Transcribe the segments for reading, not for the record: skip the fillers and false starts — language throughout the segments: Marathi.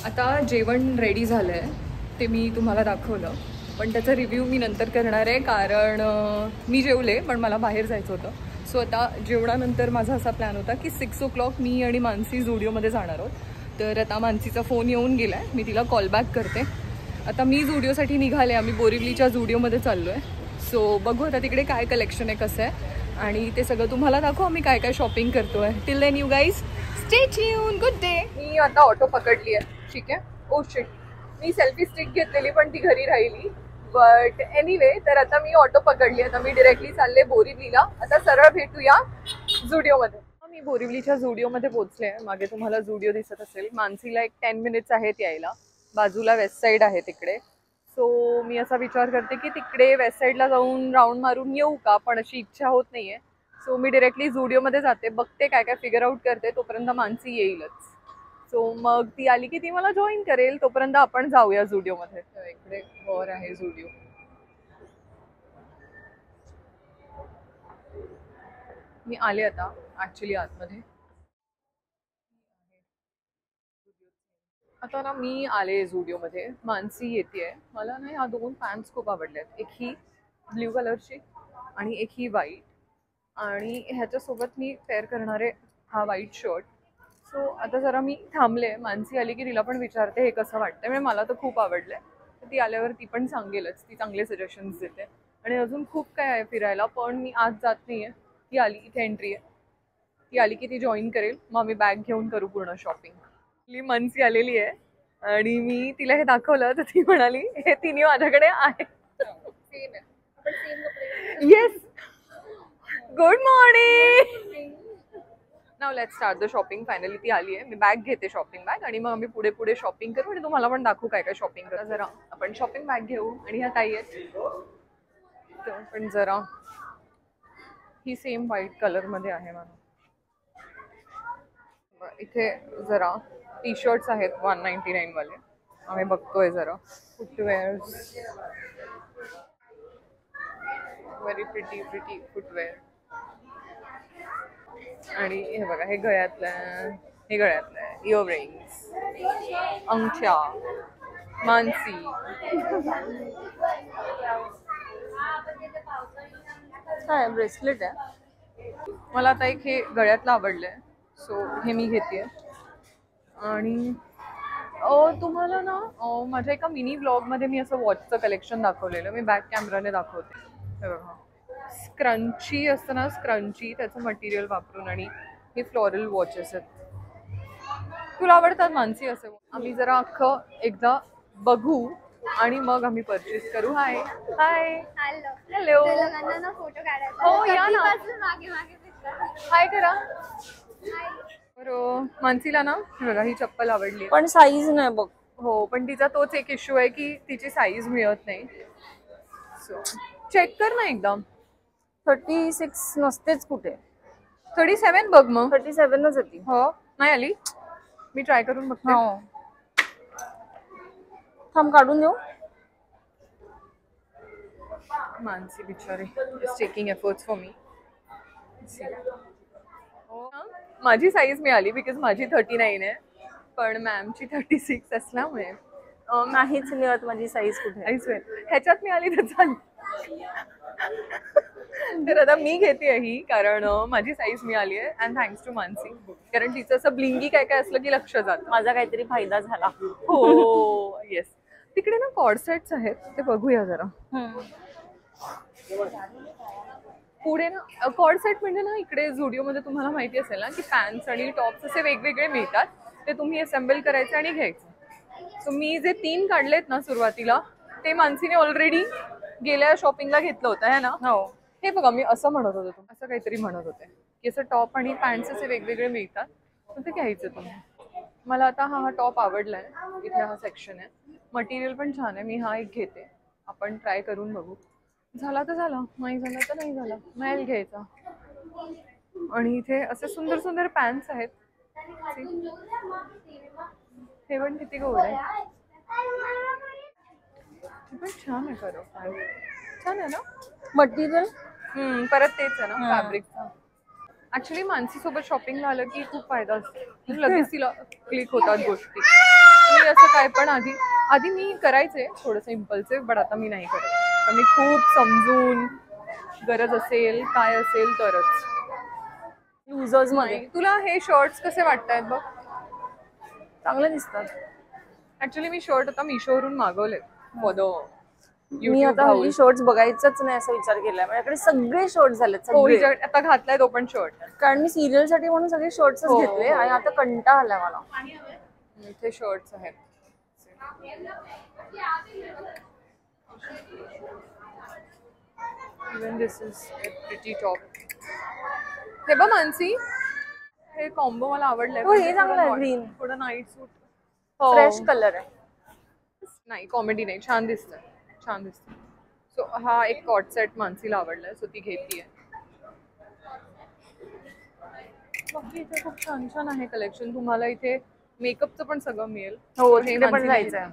आता जेवण रेडी झालं आहे, ते मी तुम्हाला दाखवलं, पण त्याचा रिव्ह्यू मी नंतर करणार आहे, कारण मी जेवले पण मला बाहेर जायचं होतं. सो आता जेवणानंतर माझा असा प्लॅन होता की 6 o'clock मी आणि मानसी झुडिओमध्ये जाणार आहोत. तर आता मानसीचा फोन येऊन गेला आहे, मी तिला कॉल बॅक करते. आता मी झुडिओसाठी निघाले, आम्ही बोरिवलीच्या झुडिओमध्ये चाललो आहे. सो बघू आता तिकडे काय कलेक्शन आहे, कसं आहे, आणि ते सगळं तुम्हाला दाखवू आम्ही काय काय शॉपिंग करतो आहे. Till then you guys stay tune. Good day. मी आता ऑटो पकडली आहे, ठीक आहे. ओ शिट, मी सेल्फी स्टिक घेतलेली पण ती घरी राहिली. बट एनिवे, तर आता मी ऑटो पकडली. आता मी डिरेक्टली चालले बोरिवलीला. आता सरळ भेटूया झुडिओमध्ये. मी बोरिवलीच्या झुडिओमध्ये पोहोचले. मागे तुम्हाला झुडिओ दिसत असेल. मानसीला एक 10 minutes आहेत यायला. बाजूला वेस्ट साईड आहे तिकडे. सो मी असा विचार करते की तिकडे वेस्ट साईडला जाऊन राऊंड मारून येऊ का, पण अशी इच्छा होत नाहीये. सो मी डिरेक्टली झुडिओमध्ये जाते, बघते काय काय फिगर आउट करते. तोपर्यंत मानसी येईलच. सो मग ती आली की ती मला जॉईन करेल. तोपर्यंत आपण जाऊया झुडिओमध्ये. इकडे वर आहे झुडिओ. मी आले आता ऍक्च्युली आतमध्ये. आता ना मी आले झुडिओमध्ये. मानसी येते. मला ना ह्या 2 पॅन्ट्स खूप आवडल्यात. एक ही ब्ल्यू कलरची आणि एक ही व्हाईट, आणि ह्याच्यासोबत मी पेअर करणारे हा व्हाईट शर्ट. सो आता जरा मी थांबले. मानसी आली की तिला पण विचारते हे कसं वाटतं. म्हणजे मला तर खूप आवडलं. तर ती आल्यावर ती पण सांगेलच, ती चांगले सजेशन्स देते. आणि अजून खूप काय आहे फिरायला, पण मी आज जात नाही आहे. ती आली, इथे एंट्री आहे. ती आली की ती जॉईन करेल, मग आम्ही बॅग घेऊन करू पूर्ण शॉपिंग. मानसी आलेली आहे आणि मी तिला हे दाखवलं तर ती म्हणाली हे तिन्ही माझ्याकडे आहे. Yes, good morning. Now let's start the shopping. Finally ती आली आहे. मी बॅग घेते, शॉपिंग बॅग, आणि मग आम्ही पुढे पुढे शॉपिंग करू आणि तुम्हाला पण दाखवू काय काय शॉपिंग करा. जरा आपण शॉपिंग बॅग घेऊ. आणि ह्या ताई आहेत, तर पण जरा ही सेम व्हाईट कलरमध्ये आहे मला. इथे जरा टी शर्ट्स आहेत 199 वाले. आम्ही बघतोय जरा footwears. Very pretty pretty footwear. आणि हे बघा, हे गळ्यातलं, हे गळ्यातलं इयररिंग्स, अंगठ्या. मानसी काय ब्रेसलेट आहे. मला आता एक हे गळ्यातलं आवडलंय, सो हे मी घेते. आणि तुम्हाला ना माझ्या एका मिनी व्लॉगमध्ये मी असं वॉचचं कलेक्शन दाखवलेलं. मी बॅक कॅमेराने दाखवते. हे बघा, स्क्रंची असतं ना, स्क्रंची, त्याचं मटेरियल वापरून, आणि हे फ्लोरल वॉचेस आहेत. तुला आवडतात मानसी असे? आम्ही जरा अख्खं एकदा बघू आणि मग आम्ही परचेस करू. हाय हाय हॅलो. फोटो काढायचा. हो या ना, मागे मागे हाय करा. बरं, मानसीला ना हे बघा ही चप्पल आवडली, पण साईज नाही बघ. हो, पण तिचा तोच एक इश्यू आहे की तिची साईज मिळत नाही. सो चेक कर ना एकदम. 36 नसतेच कुठे. 37 बघ मग. 37च होती. हो, नाही आली. मी ट्राय करून बघते. हो, थांब काढून देऊ. मानसी बिचारी is taking efforts for me. माझी साईज मिळाली बिकॉज माझी 39 आहे, पण मॅमची 36 असल्यामुळे नाहीच मिळत माझी साईज कुठे. ह्याच्यात मिळाली तर चालेल. तर आता मी घेते ही, कारण माझी साईज मिळाली आहे. अँड थँक्स टू मानसी, कारण तिचं असं ब्लिंगी काय काय असलं की लक्ष जात. माझा काहीतरी फायदा झाला. हो येस. तिकडे ना कॉर्डसेट्स आहेत, ते बघूया जरा. पुढे ना कॉर्डसेट म्हणजे ना, इकडे झुडिओमध्ये तुम्हाला माहिती असेल ना की पॅन्ट्स आणि टॉप्स असे वेगवेगळे मिळतात. ते तुम्ही असेंबल करायचे आणि घ्यायचे. सो मी जे 3 काढलेत ना सुरुवातीला, ते मानसीने ऑलरेडी गेल्या शॉपिंगला घेतलं होतं है ना. हो, हे बघा, मी असं म्हणत होते, असं काहीतरी म्हणत होते की असं टॉप आणि पॅन्ट्स असे वेगवेगळे मिळतात, तर ते घ्यायचं तुम्ही. मला आता हा टॉप आवडलाय. इथे हा सेक्शन आहे, मटेरियल पण छान आहे. मी हा एक घेते, आपण ट्राय करून बघू. झाला तर झाला, नाही झाला तर नाही झाला, नाही घ्यायचा. आणि इथे असे सुंदर सुंदर पॅन्ट्स आहेत. हे पण किती गोड आहे. हे पण छान आहे खरं. छान आहे ना मटेरियल. परत तेच आहे ना फॅब्रिकचा. ऍक्च्युली मानसी सोबत शॉपिंगला आलं की खूप फायदा असतो, लगेच तिला क्लिक होतात गोष्टी. मी असं काय पण आधी मी करायचे थोडंसं इम्पल्सिव्ह, बट आता मी नाही करत. तर मी खूप समजून गरज असेल काय असेल तरच. युजर्स मध्ये तुला हे शर्ट्स कसे वाटतायत बघ? चांगले दिसतात. ऍक्च्युली मी शर्ट आता मिशोवरून मागवले फॉर द मी युट्यूब आता हल्ली शॉर्ट्स बघायचंच नाही असा विचार केलाय. माझ्याकडे सगळे शॉर्ट्स झालेत सगळे. आता घातलाय तो पण शर्ट, कारण मी सिरियल साठी म्हणून सगळे शॉर्ट्सच घेतले आणि आता कंटाळा आलाय मला. इथे शर्ट्स आहेत. Even this is a pretty top. हे बघ मानसी, हे कॉम्बो मला आवडलंय. हो, हे चांगलं आहे. ग्रीन थोडं नाईट सूट, फ्रेश कलर आहे. नाही कॉमेडी नाही, छान दिसतंय, छान दिसतंय. सो हा एक कॉट सेट मानसीला आवडलाय, सो ती घेतीये. बाकी इथे खूप छान छान आहे कलेक्शन. तुम्हाला इथे मेकअपचं पण सगळं मिळेल. हो, तिथे पण जायचंय.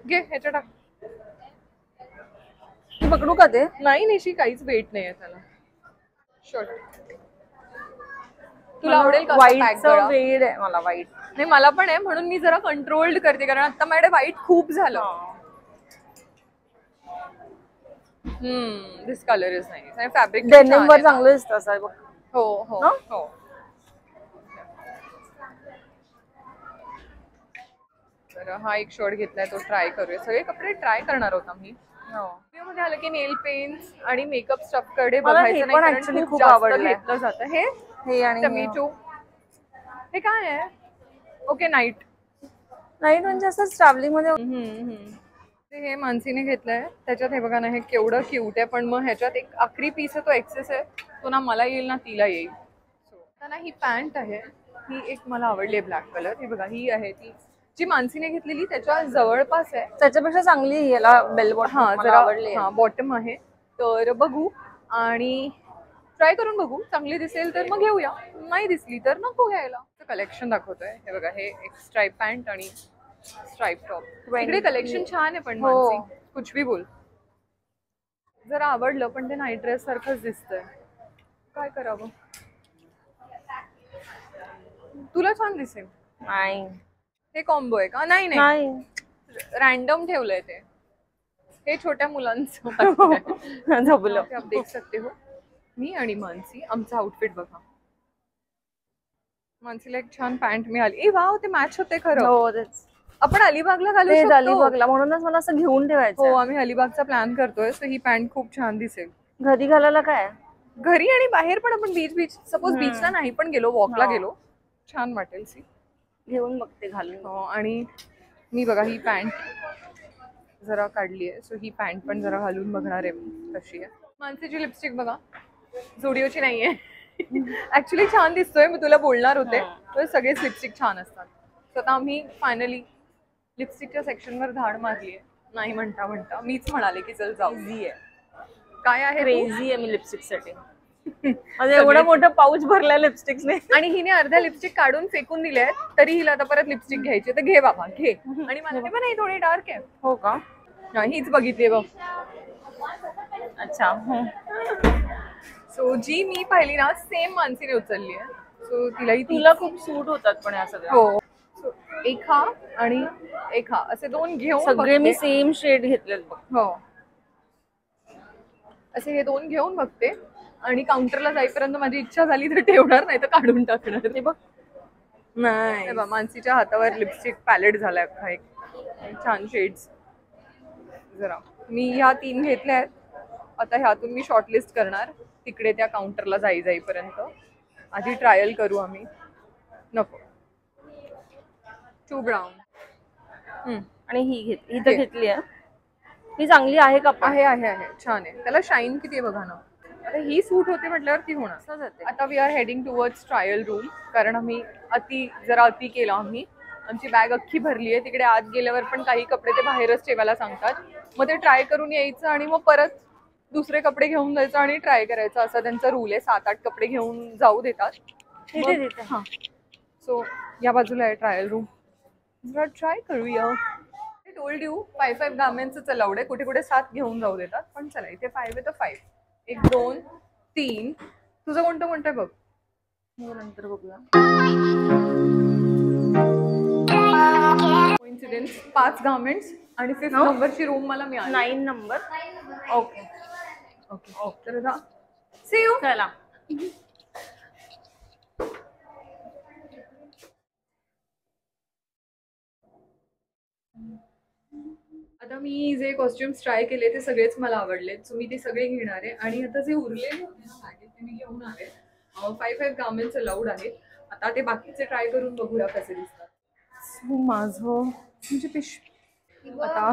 घे ह्याच्या टाक. पकडू का ते? नाही निशी, काहीच वेट नाहीये त्याला. शर्ट तुला आवडेल का? व्हाईटचं वेड आहे मला. व्हाईट नाही मला पण आहे, म्हणून मी जरा कंट्रोल्ड करते, कारण आता माझ्याकडे व्हाईट खूप झालं. दिस कलर इज नाईस आणि फॅब्रिक डेनिम वर चांगलं दिसतं असं बघ. हो हो हो. तर हा एक शर्ट घेतलाय, तो ट्राय करूया. सगळे कपडे ट्राय करणार होता मी. मध्ये आलं की नेल पेंट्स आणि मेकअप स्टफ कडे बघायचं नाही, कारण खूप आवडलं घेतलं जातं. हे आणि टमेटो, हे काय आहे? ओके, नाईट म्हणजे असं ट्रॅव्हलिंग मध्ये. हे मानसीने घेतलंय. त्याच्यात हे बघा ना, हे केवढं क्यूट आहे, पण मग ह्याच्यात एक आखरी पीस आहे, तो एक्सेस आहे. तो ना मला येईल ना तिला येईल. आता ही पॅन्ट आहे, ही एक मला आवडली आहे, ब्लॅक कलर. ही बघा, ही आहे ती जी मानसीने घेतलेली त्याच्या जवळपास आहे. त्याच्यापेक्षा चांगली याला बेल बॉटम जरा आवडली. बॉटम आहे, तर बघू आणि ट्राय करून बघू. चांगली दिसेल तर मग घेऊया, नाही दिसली तर नको घ्यायला. कलेक्शन दाखवतोय. हे बघा, हे एक स्ट्राइप पॅन्ट आणि स्ट्राइप टॉप. इकडे कलेक्शन छान आहे, पण मानसी कुछ भी बोल, जरा आवडलं, पण ते नाईट ड्रेस सारखंच दिसतंय. काय करावं? तुला छान दिसेल. नाही, हे कॉम्बो आहे का? नाही नाही, रॅन्डम ठेवलंय ते. हे छोट्या मुलांचं झोपलं. आप देख सकते हो. मी आणि मानसी, आमचा आउटफिट बघा. मानसीला एक छान पॅन्ट मिळाली. ए वाव, ते मॅच होते खरं. हो, तेच. आपण अलिबागला घालू शकतो. अलिबागला, म्हणूनच मला असं घेऊन ठेवायचं. हो, आम्ही अलिबागचा प्लॅन करतोय, सो ही पॅन्ट खूप छान दिसेल. घरी घालायला काय? घरी आणि बाहेर पण आपण बीच सपोज बीचला नाही पण गेलो, वॉकला गेलो, छान वाटेल. सी घेऊन बघते घालून. हो, आणि मी बघा ही पॅन्ट जरा काढली आहे, सो ही पॅन्ट पण जरा घालून बघणार आहे कशी आहे. मानसीची लिपस्टिक बघा, झुडिओची नाहीये. ऍक्च्युली छान दिसतोय, मी तुला बोलणार होते, तर सगळेच लिपस्टिक छान असतात. सो आता आम्ही फायनली लिपस्टिकच्या सेक्शनवर धाड मारली आहे. नाही म्हणता म्हणता मीच म्हणाले की चल जाऊ. इझी आहे. काय आहे? क्रेझी आहे मी लिपस्टिक साठी. एवढं मोठं पाऊच भरलाय लिपस्टिक्सने, आणि हिने अर्ध्या लिपस्टिक काढून फेकून दिले आहेत, तरी हिला आता परत लिपस्टिक घ्यायची. तर घे बाबा, घे. आणि मला ते पण नाही, थोडी डार्क आहे. हो का? हीच बघितली बघ. अच्छा. सो जी मी पाहिली ना, सेम मानसीने उचलली आहे. सो तुला खूप सूट होतात पण या सगळ्या. हो, एक हा आणि एक हा, असे दोन घेऊन सगळे मी सेम शेड घेतलेत बघ. हो, असे हे दोन घेऊन बघते, आणि काउंटरला जाईपर्यंत माझी इच्छा झाली तर ठेवणार, नाही तर काढून टाकणार. ते बघ. नाही बा, मानसीच्या हातावर लिपस्टिक पॅलेट झालाय अख्खा एक, छान शेड्स. जरा मी ह्या 3 घेतल्या आहेत. आता ह्यातून मी शॉर्टलिस्ट करणार तिकडे त्या काउंटरला जाईपर्यंत. आधी ट्रायल करू आम्ही. नको, टू ब्राऊन. आणि ही तर घेतली आहे. ही चांगली आहे का? आहे, छान आहे. त्याला शाईन किती आहे बघा ना. आता ही सूट होते म्हटल्यावर ती होणार. आता we are heading towards trial room, कारण आम्ही जरा अति केला. आम्ही आमची बॅग अख्खी भरली आहे. तिकडे आत गेल्यावर पण काही कपडे ते बाहेरच ठेवायला सांगतात. मग ते ट्राय करून यायचं आणि मग परत दुसरे कपडे घेऊन जायचं आणि ट्राय करायचं, असा त्यांचा रूल आहे. 7-8 कपडे घेऊन जाऊ देतात. हां, सो या बाजूला आहे ट्रायल रूम, जरा ट्राय करूया. टोल्ड यू 5 गार्मेंट्सच अलाउड आहे. कुठे कुठे 7 घेऊन जाऊ देतात, पण चला इथे 5 आहे तर 5. 1, 2, 3. तुझं कोणतं आहे बघ, नंतर बघूया. 5 गार्मेंट्स आणि 5th नंबरची रूम मला मिळाली. 9 नंबर. Okay okay okay. तर सी यू. चला. आता मी जे कॉस्ट्युम्स ट्राय केले ते सगळेच मला आवडले, सो मी ते सगळे घेणार आहे. आणि आता जे उरलेले होते ना पॅकेज ते मी घेऊन आले. 5 गार्मेंट्स अलाउड आहेत. आता ते बाकीचे ट्राय करून बघूया कसे दिसतात. सो माझं म्हणजे आता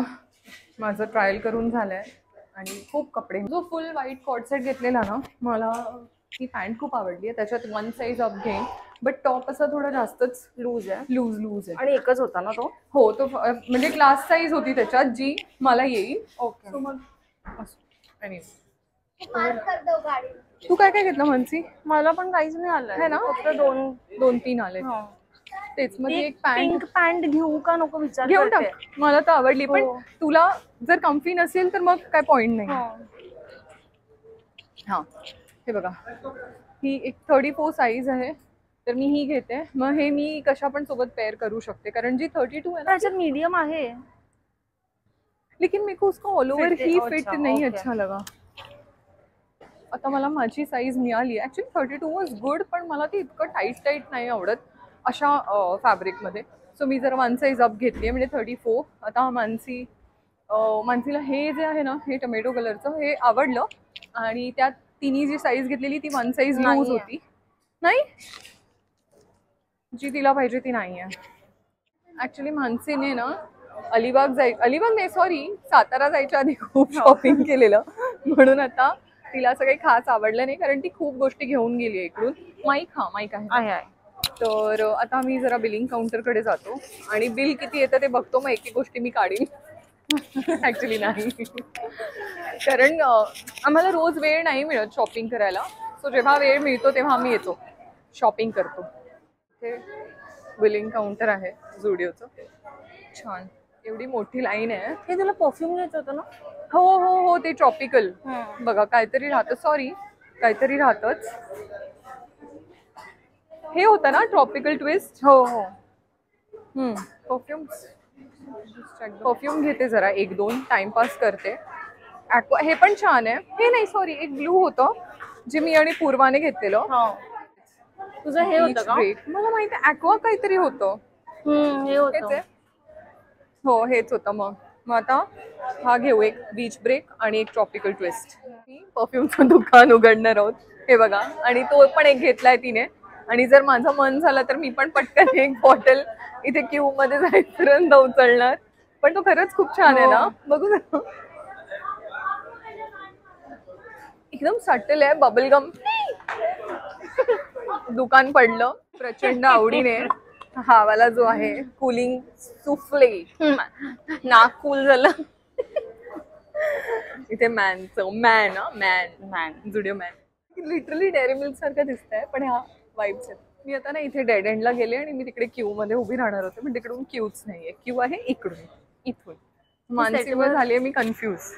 माझं ट्रायल करून झालंय आणि खूप कपडे. जो फुल व्हाईट कॉट सेट घेतलेला ना, मला ही पॅन्ट खूप आवडली आहे. त्याच्यात 1 साईज अप घेईन, बट टॉप असा थोडा जास्तच लूज आहे. लूज आहे. आणि एकच होता ना तो? हो, तो म्हणजे क्लास साईज होती त्याच्यात जी मला येईल. ओके. सो मग तू काय काय घेतलं मनसी? मला पण काहीच नाही आलं है ना, फक्त 2-3 आले. तेच मग एक पिंक पॅन्ट घेऊ का नको विचार घेऊन टाक. मला तर आवडली, पण तुला जर कम्फी नसेल तर मग काय पॉइंट नाही. हा हे बघा, ही एक 34 साईज आहे, तर मी ही घेते. मग हे मी कशा पण सोबत पेअर करू शकते, कारण जी 32 है ना त्याच्यात मीडियम आहे. लेकिन मेरे को उसका ऑल ओवर ही फिट नहीं अच्छा लगा. आता मला माझी साईज मिळाली. ऍक्च्युली 32 वॉज गुड, पण मला ती इतकं टाईट नाही आवडत अशा फॅब्रिकमध्ये. सो मी जर 1 साईज अप घेतली आहे, म्हणजे 34. आता मानसीला हे जे आहे ना, हे टोमॅटो कलरचं हे आवडलं, आणि त्यात तिने जी साईज घेतलेली ती 1 साईज लूज होती. नाही, जी तिला पाहिजे ती नाही आहे. ऍक्च्युली मानसीने ना अलिबाग नाही, सॉरी, सातारा जायच्या आधी खूप शॉपिंग केलेलं, म्हणून आता तिला असं काही खास आवडलं नाही, कारण ती खूप गोष्टी घेऊन गेली आहे इकडून. माईक आहे. तर आता मी जरा बिलिंग काउंटरकडे जातो आणि बिल किती येतं ते बघतो, मग एक गोष्टी मी काढीन. ऍक्च्युली नाही, कारण आम्हाला रोज वेळ नाही मिळत शॉपिंग करायला. सो जेव्हा वेळ मिळतो तेव्हा आम्ही येतो, शॉपिंग करतो. हे बिलिंग काउंटर आहे झुडिओचं, छान, एवढी मोठी लाईन आहे. हे तुला परफ्यूम घ्यायचं होतं ना? हो, ते ट्रॉपिकल बघा, काहीतरी राहतं, सॉरी काहीतरी राहतच. हे होतं ना ट्रॉपिकल ट्विस्ट. हो. परफ्यूम घेते जरा 1-2, टाइमपास करते. हे पण छान आहे. हे नाही, सॉरी, एक ब्लू होतं जे मी आणि पूर्वाने घेतलेलं. तुझं हे होतं का? मला माहिती आहे, ॲक्वा काहीतरी होतं. हे होतं. हो, हेच होतं. मग आता हा घेऊ, एक बीच ब्रेक आणि एक ट्रॉपिकल ट्विस्ट. परफ्यूमचं दुकान उघडणार आहोत, हे बघा, आणि तो पण एक घेतलाय तिने. आणि जर माझं मन झालं तर मी पण पटकन एक बॉटल इथे क्यू मध्ये जायपर्यंत उचलणार. पण तो खरंच खूप छान आहे ना, बघू ना, एकदम सटल आहे. बबलगम दुकान पडलं प्रचंड आवडीने. हा वाला जो आहे कूलिंग सुफ्ले, नाक कूल झालं. इथे man Zudio man, literally dairy milk सारखं दिसतंय, पण ह्या वाईब्स आहेत. मी आता ना इथे डेड एंडला गेले आणि मी तिकडे क्यू मध्ये उभी राहणार होते, पण तिकडून क्यूच नाहीये. क्यू आहे इथून. मानसीवर झालीये मी कन्फ्यूज.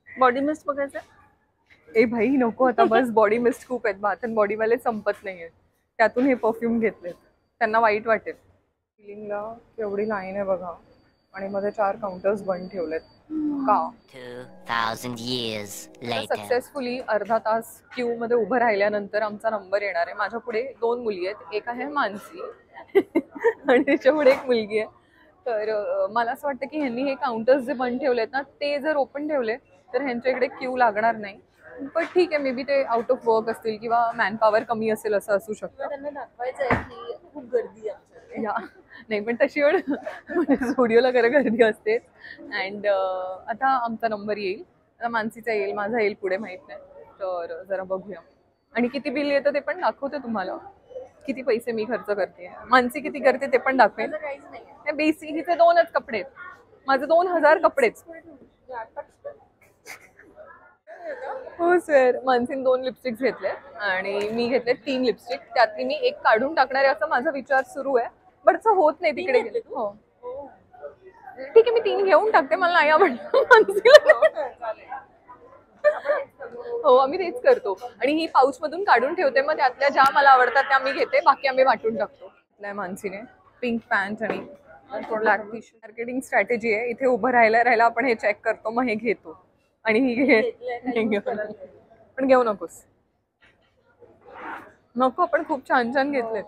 बॉडी मिस्ट बघायचं? ए भाई नको, आता बस. बॉडी मिस्ट खूप आहेत, बाथ अँड बॉडीवाले संपत नाहीयेत. त्यातून हे परफ्यूम घेतलेत, त्यांना वाईट वाटेल. फिलिंगला केवढी लाईन आहे बघा, आणि मध्ये 4 काउंटर्स बंद ठेवलेत का? 2000 years later. सक्सेसफुली अर्धा तास क्यू मध्ये उभं राहिल्यानंतर आमचा नंबर येणार आहे. माझ्या पुढे 2 मुली आहेत, एक आहे मानसी आणि त्याच्या पुढे एक मुलगी आहे. तर मला असं वाटतं की ह्यांनी हे काउंटर्स जे बंद ठेवलेत ना, ते जर ओपन ठेवले तर ह्यांच्या इकडे क्यू लागणार नाही. पण ठीक आहे, मे बी ते आउट ऑफ वर्क असतील किंवा मॅनपॉवर कमी असेल, असं असू शकतं. त्यांना दाखवायचं आहे की खूप गर्दी आहे. नाही, पण तशी स्टुडिओला गर्दी असते. अँड आता आमचा नंबर येईल, आता मानसीचा येईल, माझा येईल पुढे, माहित नाही. तर जरा बघूया, आणि किती बिल येतं ते पण दाखवते तुम्हाला, किती पैसे मी खर्च करते, मानसी किती करते ते पण दाखवेल. बेसिक हिचे 2च कपडे, माझे 2000 कपडेच. हो सर, मानसीने 2 लिपस्टिक्स घेतले आणि मी घेतले 3 लिपस्टिक. त्यातली मी एक काढून टाकणार आहे असं माझा विचार सुरू आहे, पण असं होत नाही तिकडे गेले. हो ठीक आहे, मी 3 घेऊन टाकते, मला नाही आवडलं मानसीला. हो, आम्ही तेच करतो. आणि ही पाऊच मधून काढून ठेवते, मग त्यातल्या ज्या मला आवडतात त्या मी घेते, बाकी आम्ही वाटून टाकतो. मानसीने पिंक पॅन्ट आणि मार्केटिंग स्ट्रॅटेजी आहे. इथे उभं राहायला आपण हे चेक करतो, मग हे घेतो आणि पण घेऊ नकोस. नको, आपण खूप छान छान घेतलेत.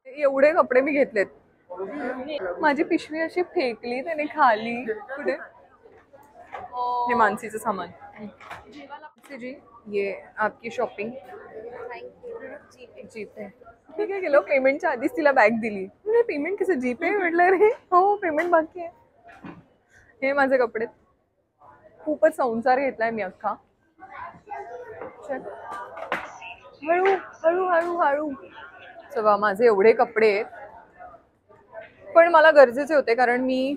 एवढे कपडे मी घेतलेत. माझी पिशवी अशी फेकली त्याने खाली. कुठे हे मानसीचं सामान. जी ये आपकी शॉपिंग. जीपे. मी काय केलं, पेमेंटच्या आधीच तिला बॅग दिली. म्हणजे पेमेंट कसं जीपे म्हटलं रे. हो पेमेंट बाकी आहे. हे माझे कपडे. खूपच संसार घेतलाय मी अख्खा. हळू हळू हळू हळू. सगळं माझे एवढे कपडे आहेत, पण मला गरजेचे होते कारण मी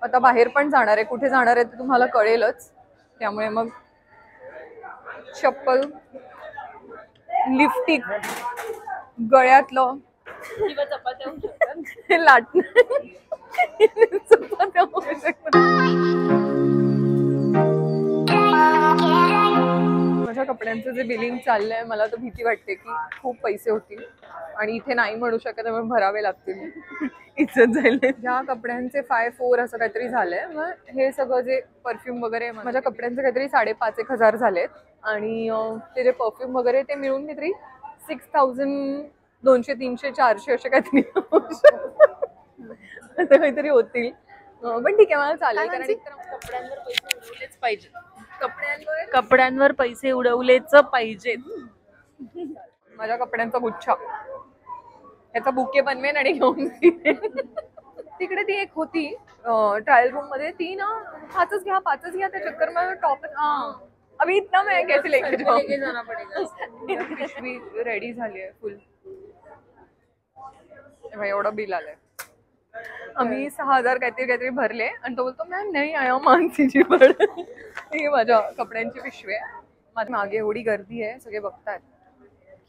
आता बाहेर पण जाणार आहे. कुठे जाणार आहे ते तुम्हाला कळेलच. त्यामुळे मग चप्पल, लिपस्टिक, गळ्यातलं किंवा चपात्या होऊ शकतात. लाटणं, चपात्या होऊ शकतात. माझ्या कपड्यांचं जे बिलिंग चाललंय, मला तर भीती वाटते की खूप पैसे होतील आणि इथे नाही म्हणू शकत, त्यामुळे भरावे लागतील. इज्जत जाईल. ह्या कपड्यांचे 5,400 असं काहीतरी झालंय. मग हे सगळं जे परफ्यूम वगैरे माझ्या कपड्यांचे काहीतरी 5,500 झालेत आणि ते जे परफ्यूम वगैरे ते मिळून काहीतरी 6,000, 200, 300, 400 असे काहीतरी असं काहीतरी होतील. पण ठीक आहे, मला चालेल. कारण कपड्यांवर पैसे उडवलेच पाहिजेत. कपड्यांवर पैसे उडवलेच पाहिजेत. माझ्या कपड्यांचा गुच्छा, याचा बुके बनवेन आणि घेऊन तिकडे ती एक होती ट्रायल रूम मध्ये. ती ना 5च घ्या त्या चक्कर मध्ये टॉप. अभी इतना मैं कैसे लेके जाना पडेगा. पिशवी रेडी झाली आहे फुल. एवढं बिल आलंय. आम्ही 6,000 काहीतरी भरले आणि तो बोलतो मॅम नाही आया मानसीची पण. ही माझ्या कपड्यांची पिशवी आहे. माझ्या मागे एवढी गर्दी आहे, सगळे बघतायत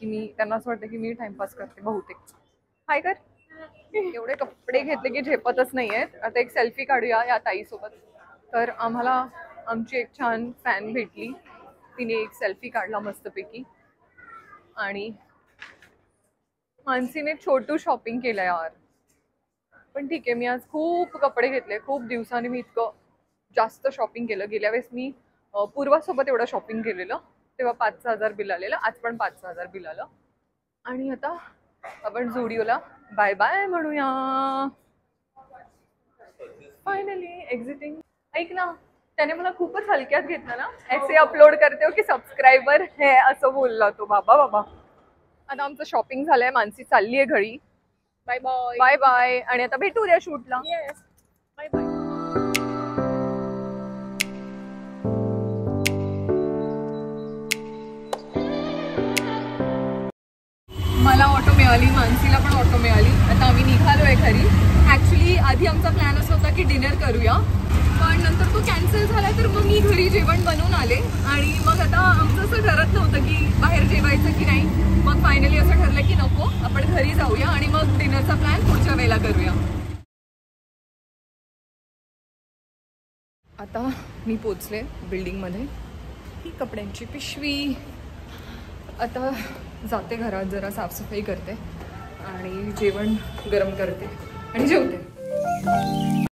की मी, त्यांना असं वाटतं की मी टाइमपास करते बहुतेक. हाय कर. एवढे कपडे घेतले की झेपतच नाही आहेत. आता एक सेल्फी काढूया या ताईसोबत. तर आम्हाला आमची एक छान फॅन भेटली, तिने एक सेल्फी काढला मस्तपैकी. आणि मानसीने छोटू शॉपिंग केलं यार. पण ठीक आहे, मी आज खूप कपडे घेतले. खूप दिवसांनी मी इतकं जास्त शॉपिंग केलं. गेल्या वेळेस मी पूर्वासोबत एवढं शॉपिंग केलेलं, तेव्हा 5,000 बिल आलेलं. आज पण 5,000 बिल आलं. आणि आता आपण झुडिओला बाय बाय म्हणूया. फायनली एक्झिटिंग. ऐक ना, त्याने मला खूपच हलक्यात घेतलं ना. ऐसे अपलोड करते हो की सबस्क्रायबर है असं बोलला तो. बाबा. आता आमचं शॉपिंग झालंय. मानसी चालली आहे घरी. Bye bye. Bye bye. आणि आता भेटू उद्या शूटला. Bye bye. मला ऑटो मिळाली, मानसीला पण ऑटो मिळाली. आता आम्ही निघालोय घरी. ऍक्च्युली आधी आमचा प्लॅन असा होता की डिनर करूया, पण नंतर तो कॅन्सल झाला. तर मग मी घरी जेवण बनवून आले आणि मग आता आमचं असं ठरत नव्हतं की बाहेर जेवायचं की नाही. मग फायनली असं ठरलं की नको, आपण घरी जाऊया आणि मग डिनरचा प्लॅन पुढच्या वेळेला करूया. आता मी पोचले बिल्डिंगमध्ये. ही कपड्यांची पिशवी. आता जाते घरात, जरा साफसफाई करते आणि जेवण गरम करते आणि जेवते.